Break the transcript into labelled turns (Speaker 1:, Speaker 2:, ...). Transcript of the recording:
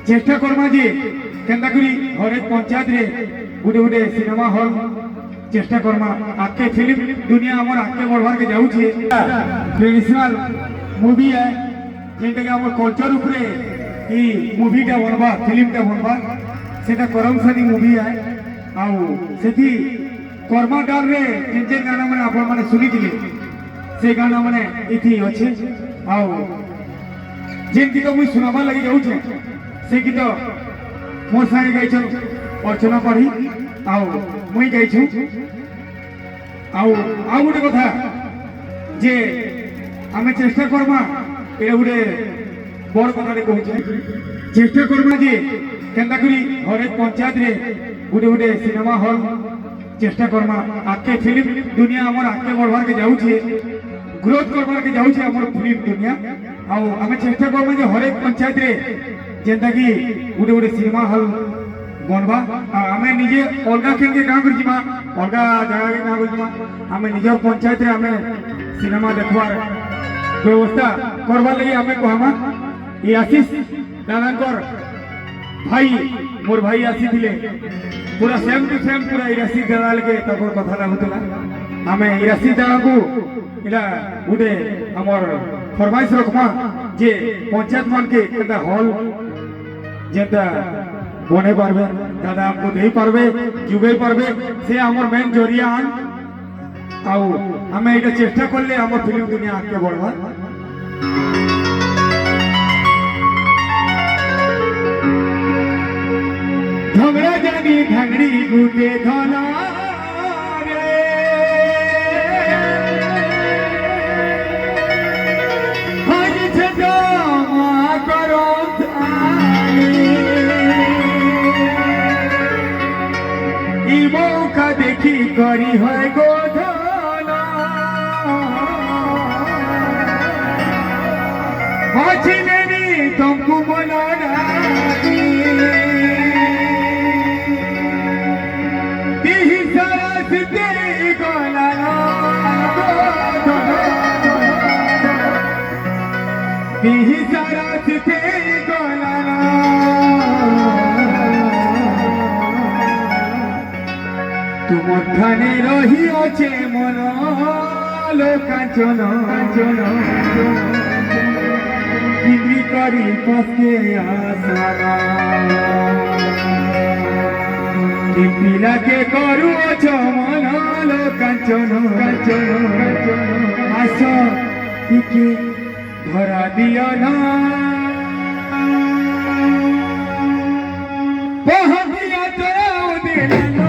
Speaker 1: चेष्टा करमा जे केनता करी हर एक पंचायत रे गुटे गुटे सिनेमा हॉल चेष्टा करमा आके फिल्म दुनिया हमर आके बढ़वार के जाऊ छे ट्रेडिशनल मूवी है जेंटा के हमर कल्चर ऊपर ई मूवीटा बनवा फिल्मटा बनवा सेटा करमसानी मूवी है आउ सेठी कर्मा डाल रे जे गाना माने आपण माने सुनी दिले से गाना माने इथि अछि आउ जेन गीत मुई सुनाबा लागि जाऊ छे से गीत मोर संगे गाइछन अर्चना पढ़ी आउ मुई गाइछु आउ गोटे कथा जे आमे चेष्टा करमा ए गोटे बड़ कथाटे कहूछे चेष्टा करमा जे केनता करी हर एक पंचायत रे गुटे गुटे सिनेमा हॉल चेष्टा करमा आके फिल्म दुनिया हमर आके बढ़वार के जाऊ छे ग्रोथ करवार के जाऊ छे हमर फिल्म दुनिया आउ आमे चेष्टा करमा जे हर एक पंचायत रे जेंता कि गुटे गुटे सिनेमा हॉल बनवा आमे निजे अलगा केन के काम करजिमा अलगा जगह के काम करजिमा आमे निजर पंचायत रे आमे सिनेमा देखवार व्यवस्था करवा लगी आमे कहमा ई आशीष दादांकर भाई मोर भाई आसी थिले पूरा सेम टू सेम पूरा इरासी दादाल के तकर कथा लागुतला आमे इरासी दादा को इला गुटे हमर फरमाइश रखमा जे पंचायत मान के एटा हॉल जेता बने पारबे दादा हमको दे पारबे जुगे पारबे से हमर मेन जरिया आन आउ हमें एटा चेष्टा करले हमर फिल्म दुनिया आगे बढ़वा झगड़ा जानी घंगड़ी गुटे धना रे आज छजा करो ई मौका देखी करी है गोधना बचने तुमको बोला तुम ठाने रही अच्छे मन लो कांचन किंदी करी पसके आसाना पिला के करू अच्छो मन लो कांचन आस टिके धरा दिया ना पहनिया तोरा उदेला